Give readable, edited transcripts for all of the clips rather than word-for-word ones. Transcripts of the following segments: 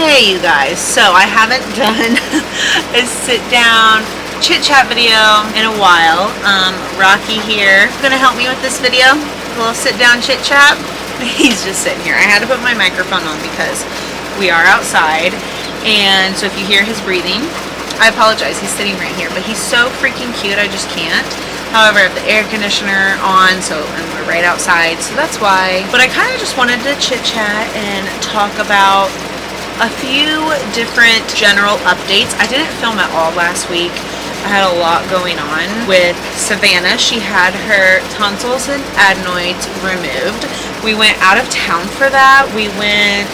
Hey you guys, so I haven't done a sit down chit chat video in a while. Rocky here is gonna help me with this video, a little sit down chit chat. He's just sitting here. I had to put my microphone on because we are outside, and so if you hear his breathing, I apologize. He's sitting right here, but he's so freaking cute, I just can't. However, I have the air conditioner on, and we're right outside, so that's why. But I kind of just wanted to chit chat and talk about a few different general updates. I didn't film at all last week. I had a lot going on with Savannah. She had her tonsils and adenoids removed. We went out of town for that. We went,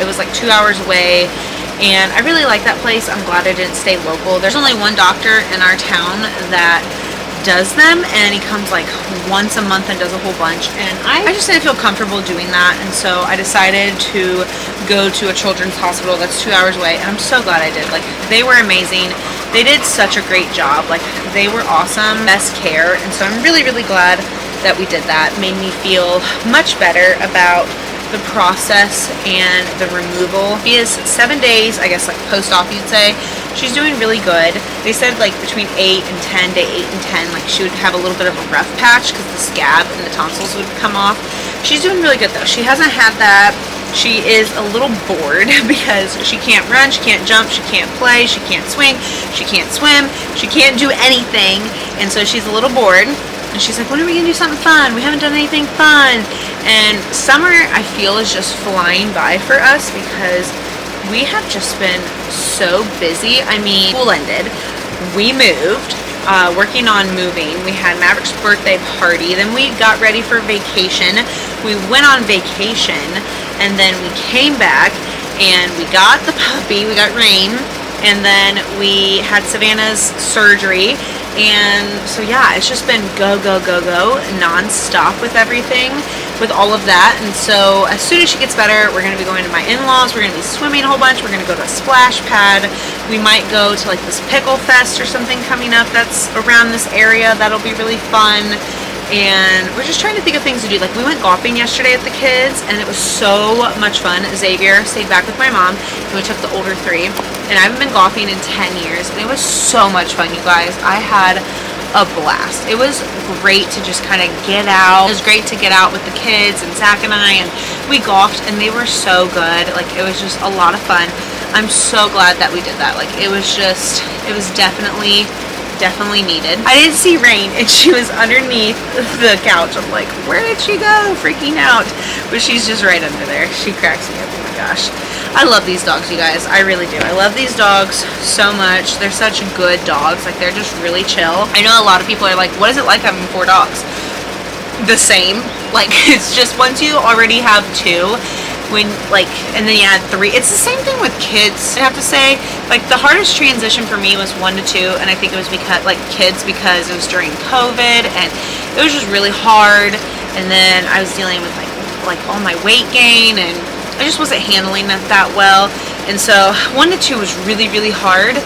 it was like 2 hours away, and I really like that place. I'm glad I didn't stay local. There's only one doctor in our town that does them, and he comes like once a month and does a whole bunch, and I just didn't feel comfortable doing that, and so I decided to go to a children's hospital that's 2 hours away, and I'm so glad I did. Like, they were amazing. They did such a great job. Like, they were awesome, best care, and so I'm really glad that we did that. It made me feel much better about the process and the removal. She is 7 days, I guess, like post-op you'd say. She's doing really good. They said like between 8 and 10, day 8 and 10, like she would have a little bit of a rough patch because the scab and the tonsils would come off. She's doing really good though. She hasn't had that. She is a little bored because she can't run, she can't jump, she can't play, she can't swing, she can't swim, she can't do anything, and so she's a little bored. And she's like, when are we gonna do something fun? We haven't done anything fun. And summer, I feel, is just flying by for us because we have just been so busy. I mean, school ended, we moved, working on moving. We had Maverick's birthday party, then we got ready for vacation. We went on vacation, and then we came back, and we got the puppy, we got Rain, and then we had Savannah's surgery. And so yeah, it's just been go non-stop with everything, with all of that. And so as soon as she gets better, we're going to be going to my in-laws, we're going to be swimming a whole bunch, we're going to go to a splash pad, we might go to like this pickle fest or something coming up that's around this area. That'll be really fun. And we're just trying to think of things to do. Like, we went golfing yesterday with the kids, and it was so much fun. Xavier stayed back with my mom, and we took the older three. And I haven't been golfing in 10 years, and it was so much fun, you guys. I had a blast. It was great to just kind of get out. It was great to get out with the kids and Zach and I, and we golfed, and they were so good. Like, it was just a lot of fun. I'm so glad that we did that. Like, it was definitely needed. I didn't see Rain, and she was underneath the couch. I'm like, where did she go? Freaking out. But she's just right under there. She cracks me up. Oh my gosh. I love these dogs, you guys. I really do. I love these dogs so much. They're such good dogs. Like, they're just really chill. I know a lot of people are like, what is it like having 4 dogs? The same. Like, it's just once you already have 2, and then you add 3. It's the same thing with kids. I have to say, like, the hardest transition for me was 1 to 2, and I think it was because, like, kids, because it was during COVID, and it was just really hard. And then I was dealing with like all my weight gain, and I just wasn't handling it that well. And so 1 to 2 was really hard.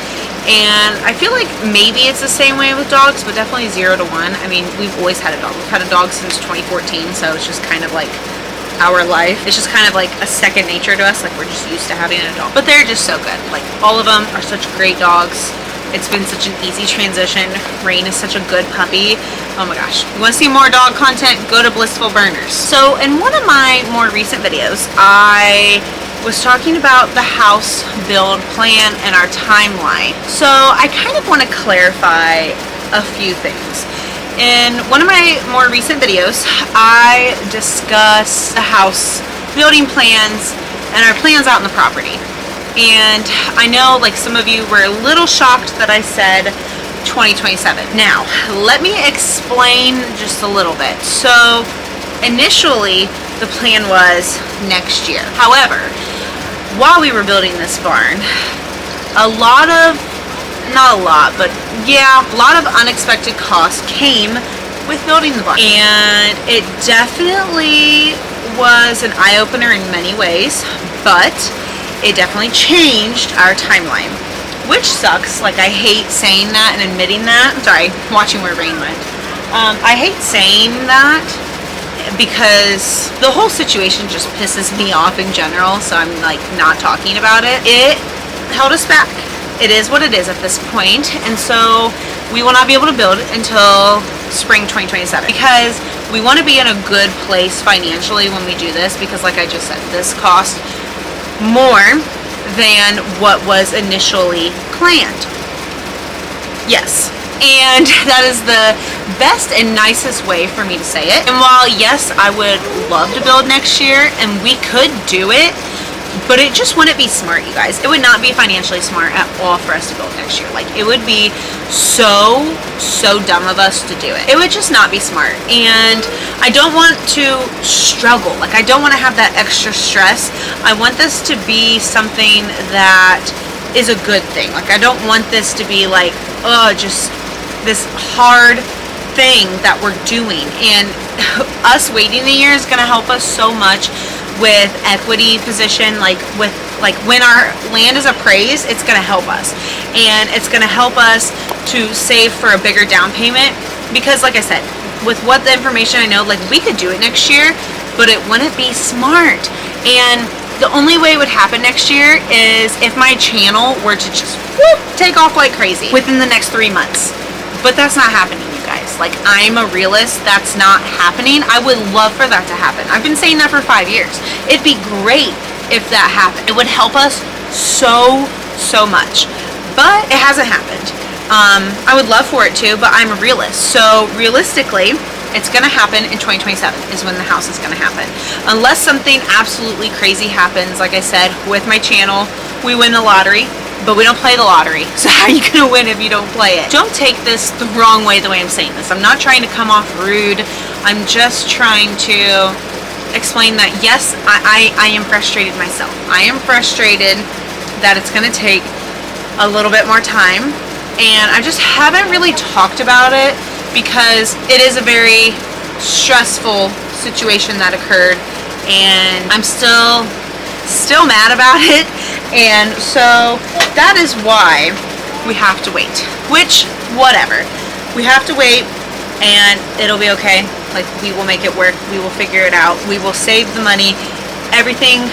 And I feel like maybe it's the same way with dogs, but definitely 0 to 1. I mean, we've always had a dog. We've had a dog since 2014, so it's just kind of like our life. It's just kind of like a second nature to us. Like, we're just used to having a dog. But they're just so good. Like, all of them are such great dogs. It's been such an easy transition. Rain is such a good puppy. Oh my gosh. You want to see more dog content? Go to Blissful Burners. So in one of my more recent videos, I was talking about the house build plan and our timeline. So I kind of want to clarify a few things. In one of my more recent videos, I discussed the house building plans and our plans out on the property. And I know, like, some of you were a little shocked that I said 2027. Now, let me explain just a little bit. So, initially, the plan was next year. However, while we were building this barn, not a lot, but yeah, a lot of unexpected costs came with building the barn. And it definitely was an eye-opener in many ways, but it definitely changed our timeline, which sucks. Like, I hate saying that and admitting that. Sorry, watching where Rain went. I hate saying that, because the whole situation just pisses me off in general, so I'm like not talking about it. It held us back. It is what it is at this point, and so we will not be able to build until spring 2027 because we want to be in a good place financially when we do this, because like I just said, this cost more than what was initially planned. Yes, and that is the best and nicest way for me to say it. And while yes, I would love to build next year and we could do it, but it just wouldn't be smart, you guys. It would not be financially smart at all for us to build next year. Like, it would be so dumb of us to do it. It would just not be smart. And I don't want to struggle. Like, I don't want to have that extra stress. I want this to be something that is a good thing. Like, I don't want this to be like, oh, just this hard thing that we're doing. And us waiting a year is going to help us so much with equity position, like when our land is appraised, it's going to help us, and it's going to help us to save for a bigger down payment, because like I said, with what the information I know, like we could do it next year, but it wouldn't be smart. And the only way it would happen next year is if my channel were to just take off like crazy within the next 3 months, but that's not happening. Like, I'm a realist. That's not happening. I would love for that to happen. I've been saying that for 5 years. It'd be great if that happened. It would help us so much, but it hasn't happened. I would love for it to, but I'm a realist. So realistically, it's going to happen in 2027 is when the house is going to happen. Unless something absolutely crazy happens, like I said, with my channel, we win the lottery. But we don't play the lottery, so how are you going to win if you don't play it? Don't take this the wrong way the way I'm saying this. I'm not trying to come off rude. I'm just trying to explain that, yes, I am frustrated myself. I am frustrated that it's going to take a little bit more time, and I just haven't really talked about it because it is a very stressful situation that occurred, and I'm still mad about it. And so that is why we have to wait, which, whatever, we have to wait and it'll be okay. Like, we will make it work. We will figure it out. We will save the money. Everything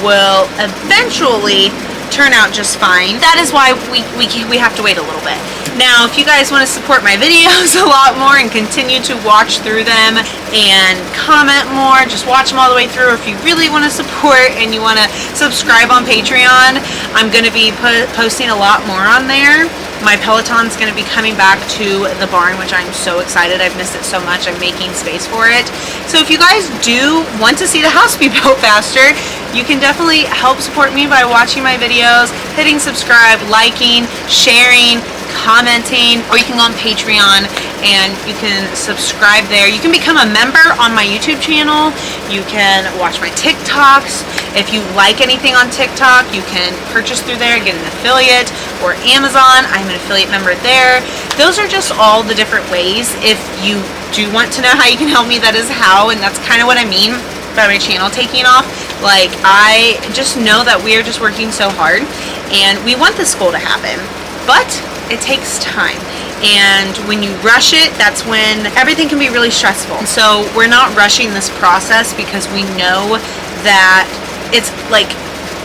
will eventually turn out just fine. That is why we have to wait a little bit. Now, if you guys want to support my videos a lot more and continue to watch through them and comment more, just watch them all the way through. If you really want to support and you want to subscribe on Patreon, I'm going to be posting a lot more on there. My Peloton's going to be coming back to the barn, which I'm so excited. I've missed it so much. I'm making space for it. So if you guys do want to see the house be built faster, you can definitely help support me by watching my videos, hitting subscribe, liking, sharing, commenting, or you can go on Patreon and you can subscribe there. You can become a member on my YouTube channel. You can watch my TikToks. If you like anything on TikTok, you can purchase through there, get an affiliate, or Amazon. I'm an affiliate member there. Those are just all the different ways. If you do want to know how you can help me, that is how, and that's kind of what I mean by my channel taking off. Like, I just know that we are just working so hard and we want this goal to happen, but it takes time. And when you rush it, that's when everything can be really stressful. And so we're not rushing this process because we know that it's like,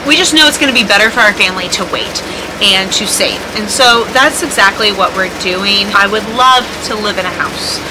we just know it's going to be better for our family to wait and to save. And so that's exactly what we're doing. I would love to live in a house,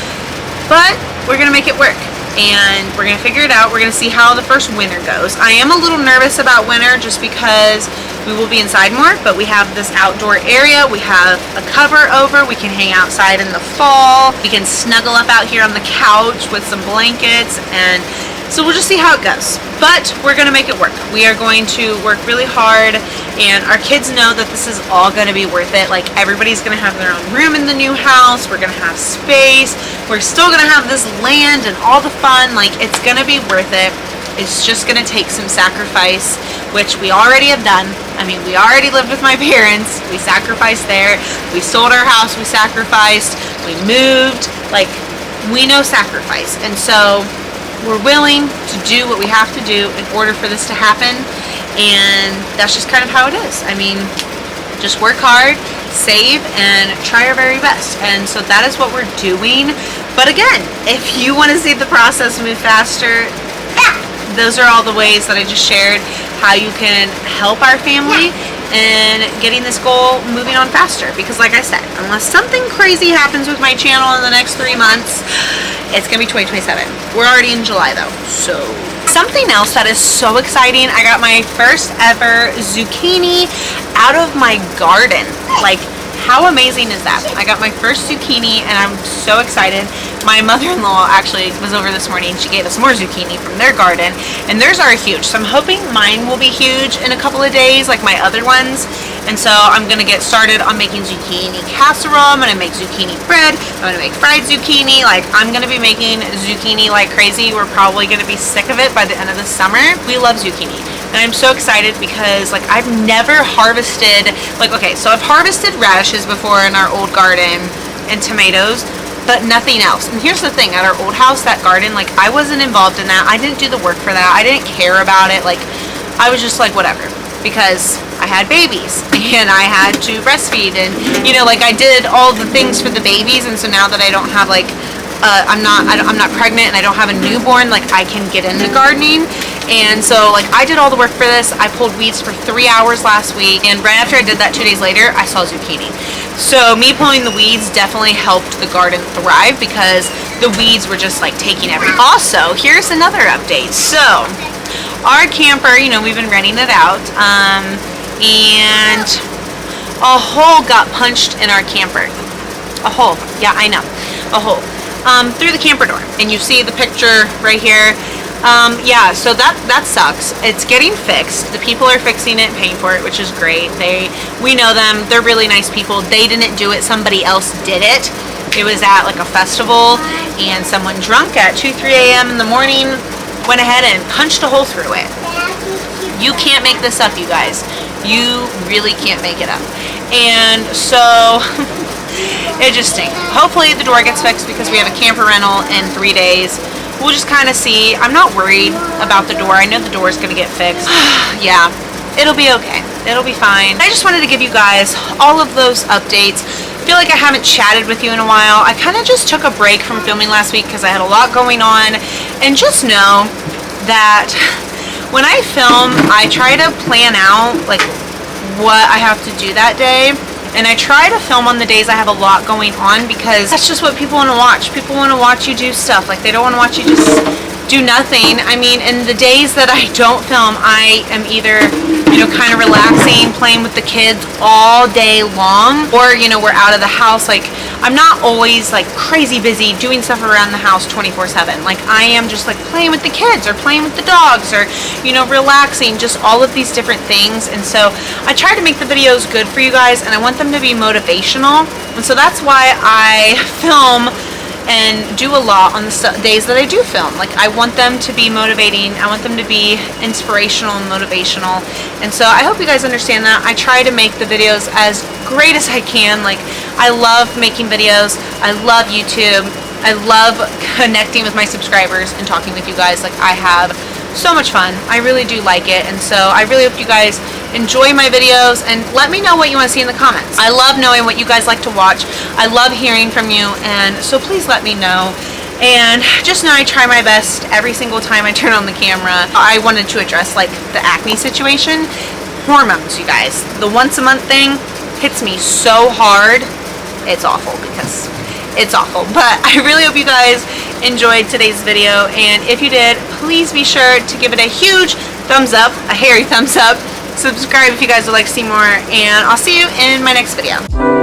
but we're going to make it work. And we're going to figure it out. We're going to see how the first winter goes. I am a little nervous about winter just because we will be inside more, but we have this outdoor area. We have a cover over. We can hang outside in the fall. We can snuggle up out here on the couch with some blankets, and so we'll just see how it goes. But we're going to make it work. We are going to work really hard, and our kids know that this is all going to be worth it. Like, everybody's going to have their own room in the new house. We're going to have space. We're still going to have this land and all the fun. Like, it's going to be worth it. It's just going to take some sacrifice, which we already have done. I mean, we already lived with my parents. We sacrificed there. We sold our house. We sacrificed. We moved. Like, we know sacrifice. And so we're willing to do what we have to do in order for this to happen. And that's just kind of how it is. I mean, just work hard, save, and try our very best. And so that is what we're doing. But again, if you want to see the process move faster, those are all the ways that I just shared how you can help our family in getting this goal moving on faster. Because like I said, unless something crazy happens with my channel in the next 3 months, it's gonna be 2027. We're already in July though, so. Something else that is so exciting, I got my first ever zucchini out of my garden. Like, how amazing is that? I got my first zucchini and I'm so excited. My mother-in-law actually was over this morning. She gave us more zucchini from their garden, and theirs are huge. So I'm hoping mine will be huge in a couple of days like my other ones. And so I'm gonna get started on making zucchini casserole. I'm gonna make zucchini bread. I'm gonna make fried zucchini. Like, I'm gonna be making zucchini like crazy. We're probably gonna be sick of it by the end of the summer. We love zucchini. And I'm so excited because like I've never harvested, like, okay, so I've harvested radishes before in our old garden and tomatoes, but nothing else. And here's the thing, at our old house, that garden, like, I wasn't involved in that. I didn't do the work for that. I didn't care about it. Like, I was just like, whatever, because I had babies and I had to breastfeed, and you know, like, I did all the things for the babies. And so now that I don't have like I'm not pregnant and I don't have a newborn, like, I can get into gardening. And so like I did all the work for this. I pulled weeds for 3 hours last week, and right after I did that 2 days later, I saw zucchini. So me pulling the weeds definitely helped the garden thrive because the weeds were just like taking everything. Also, here's another update. So our camper, you know, we've been renting it out, and a hole got punched in our camper. A hole, yeah, I know, a hole. Through the camper door, and you see the picture right here. Yeah, so that sucks. It's getting fixed. The people are fixing it, paying for it, which is great. We know them. They're really nice people. They didn't do it. Somebody else did it. It was at like a festival, and someone drunk at 2-3 a.m. in the morning went ahead and punched a hole through it. You can't make this up, you guys. You really can't make it up. And so it just stinks. Hopefully the door gets fixed because we have a camper rental in 3 days. We'll just kind of see. I'm not worried about the door. I know the door is going to get fixed. Yeah, it'll be okay. It'll be fine. I just wanted to give you guys all of those updates. I feel like I haven't chatted with you in a while. I kind of just took a break from filming last week because I had a lot going on. And just know that when I film, I try to plan out like what I have to do that day. And I try to film on the days I have a lot going on because that's just what people want to watch. People want to watch you do stuff. Like, they don't want to watch you just do nothing. I mean, in the days that I don't film, I am either, you know, kind of relaxing, playing with the kids all day long, or, you know, we're out of the house. Like, I'm not always like crazy busy doing stuff around the house 24/7. Like, I am just like playing with the kids or playing with the dogs or, you know, relaxing, just all of these different things. And so I try to make the videos good for you guys, and I want them to be motivational. And so that's why I film and do a lot on the days that I do film. Like, I want them to be motivating. I want them to be inspirational and motivational. And so I hope you guys understand that. I try to make the videos as great as I can. Like, I love making videos. I love YouTube. I love connecting with my subscribers and talking with you guys. Like, I have so much fun. I really do like it. And so I really hope you guys enjoy my videos, and let me know what you want to see in the comments. I love knowing what you guys like to watch. I love hearing from you, and so please let me know. And just know I try my best every single time I turn on the camera. I wanted to address like the acne situation. Hormones, you guys. The once a month thing hits me so hard. It's awful because it's awful. But I really hope you guys enjoyed today's video, and if you did, please be sure to give it a huge thumbs up, a hairy thumbs up. Subscribe if you guys would like to see more, and I'll see you in my next video.